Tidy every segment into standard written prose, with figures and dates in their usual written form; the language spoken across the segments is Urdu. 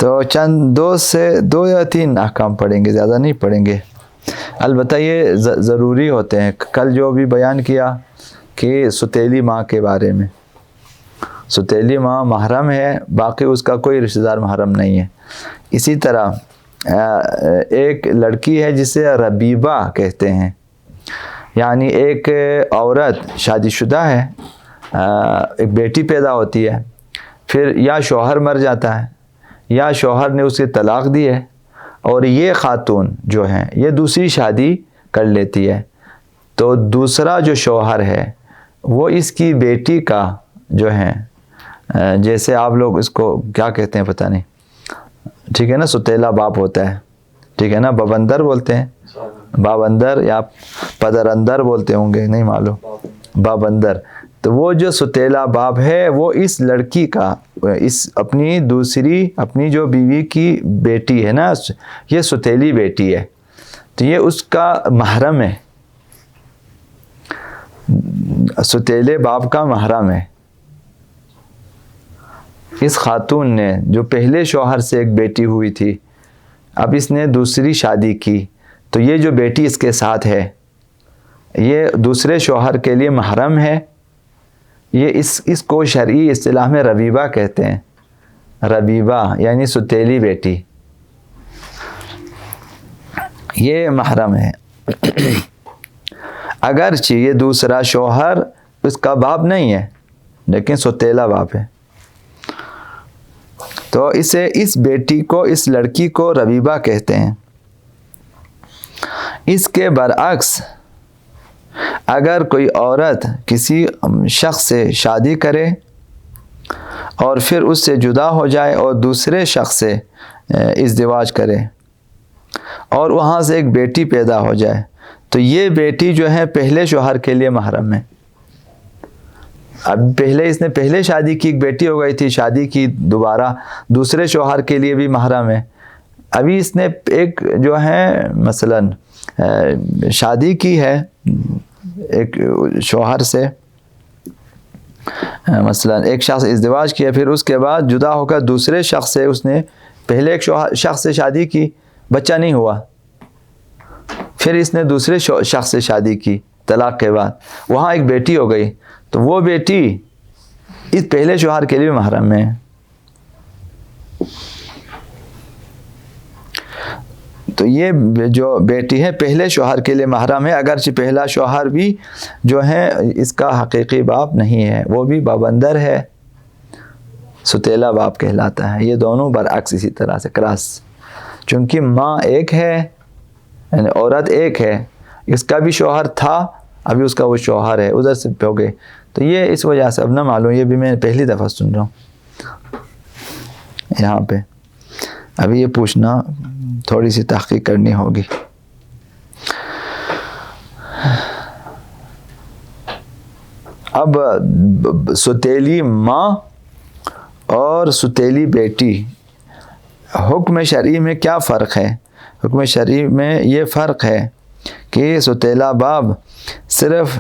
تو چند دو یا تین احکام پڑھیں گے، زیادہ نہیں پڑھیں گے. البتہ یہ ضروری ہوتے ہیں. کل جو بھی بیان کیا کہ ستیلی ماں کے بارے میں، ستیلی ماں محرم ہے، باقی اس کا کوئی رشتہ دار محرم نہیں ہے. اسی طرح ایک لڑکی ہے جسے ربیبہ کہتے ہیں، یعنی ایک عورت شادی شدہ ہے، ایک بیٹی پیدا ہوتی ہے، پھر یا شوہر مر جاتا ہے یا شوہر نے اسے طلاق دی ہے، اور یہ خاتون جو ہے یہ دوسری شادی کر لیتی ہے، تو دوسرا جو شوہر ہے وہ اس کی بیٹی کا جو ہے، جیسے آپ لوگ اس کو کیا کہتے ہیں پتہ نہیں، ٹھیک ہے نا، ستیلا باپ ہوتا ہے، ٹھیک ہے نا، بابندر بولتے ہیں، بابندر یا پدر اندر بولتے ہوں گے، نہیں معلوم، بابندر. تو وہ جو ستیلا باپ ہے وہ اس لڑکی کا، اس اپنی جو بیوی کی بیٹی ہے نا، یہ ستیلی بیٹی ہے، تو یہ اس کا محرم ہے، ستیلے باپ کا محرم ہے. اس خاتون نے جو پہلے شوہر سے ایک بیٹی ہوئی تھی، اب اس نے دوسری شادی کی، تو یہ جو بیٹی اس کے ساتھ ہے یہ دوسرے شوہر کے لیے محرم ہے. یہ اس کو شرعی اصطلاح میں ربیبہ کہتے ہیں، ربیبہ یعنی ستیلی بیٹی، یہ محرم ہے. اگرچہ یہ دوسرا شوہر اس کا باپ نہیں ہے لیکن ستیلا باپ ہے، تو اس بیٹی کو، اس لڑکی کو ربیبہ کہتے ہیں. اس کے برعکس اگر کوئی عورت کسی شخص سے شادی کرے اور پھر اس سے جدا ہو جائے اور دوسرے شخص سے ازدواج کرے اور وہاں سے ایک بیٹی پیدا ہو جائے، تو یہ بیٹی جو ہے پہلے شوہر کے لیے محرم ہے. اب اس نے پہلے شادی کی، ایک بیٹی ہو گئی تھی، شادی کی دوبارہ، دوسرے شوہر کے لیے بھی محرم ہے. ابھی اس نے ایک جو ہے مثلاً شادی کی ہے ایک شوہر سے، مثلاً ایک شخص ازدواج کیا، پھر اس کے بعد جدا ہو کر دوسرے شخص سے اس نے پہلے ایک شخص سے شادی کی، بچہ نہیں ہوا، پھر اس نے دوسرے شخص سے شادی کی طلاق کے بعد، وہاں ایک بیٹی ہو گئی، تو وہ بیٹی اس پہلے شوہر کے لیے محرم ہے. تو یہ جو بیٹی ہے پہلے شوہر کے لیے محرم ہے، اگرچہ پہلا شوہر بھی جو ہے اس کا حقیقی باپ نہیں ہے، وہ بھی بابندر ہے، ستیلا باپ کہلاتا ہے. یہ دونوں برعکس اسی طرح سے کراس، چونکہ ماں ایک ہے، یعنی عورت ایک ہے، اس کا بھی شوہر تھا، ابھی اس کا وہ شوہر ہے، ادھر سے ہو گئے، تو یہ اس وجہ سے اب نہ معلوم، یہ بھی میں پہلی دفعہ سن رہا ہوں یہاں پہ. ابھی یہ پوچھنا تھوڑی سی تحقیق کرنی ہوگی. اب ستیلی ماں اور ستیلی بیٹی، حکم شرعی میں کیا فرق ہے؟ حکم شرعی میں یہ فرق ہے کہ ستیلا باپ صرف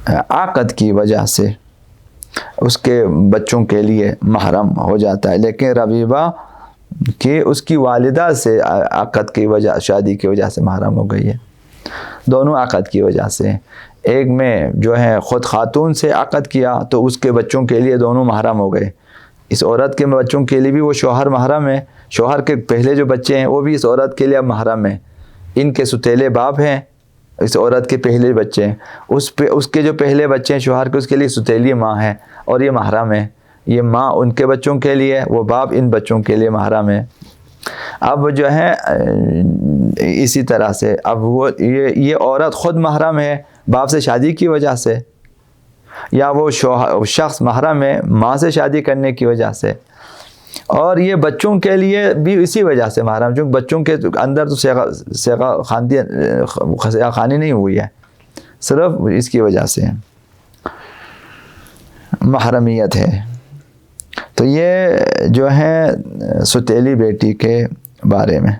عقد کی وجہ سے اس کے بچوں کے لیے محرم ہو جاتا ہے، لیکن ربیبہ کہ اس کی والدہ سے عقد کی وجہ، شادی کی وجہ سے محرم ہو گئی ہے. دونوں عقد کی وجہ سے، ایک میں جو ہے خود خاتون سے عقد کیا تو اس کے بچوں کے لیے دونوں محرم ہو گئے، اس عورت کے بچوں کے لیے بھی وہ شوہر محرم ہے، شوہر کے پہلے جو بچے ہیں وہ بھی اس عورت کے لیے اب محرم ہیں، ان کے ستیلے باپ ہیں، اس عورت کے پہلے بچے ہیں، اس کے جو پہلے بچے ہیں شوہر کے، اس کے لیے ستیلی ماں ہے اور یہ محرم ہے. یہ ماں ان کے بچوں کے لیے، وہ باپ ان بچوں کے لیے محرم ہے. اب جو ہے اسی طرح سے اب وہ یہ عورت خود محرم ہے باپ سے شادی کی وجہ سے، یا وہ شخص محرم ہے ماں سے شادی کرنے کی وجہ سے، اور یہ بچوں کے لیے بھی اسی وجہ سے محرم، چونکہ بچوں کے اندر تو صیغہ خانی نہیں ہوئی ہے، صرف اس کی وجہ سے محرمیت ہے. تو یہ جو ہے ستیلی بیٹی کے بارے میں.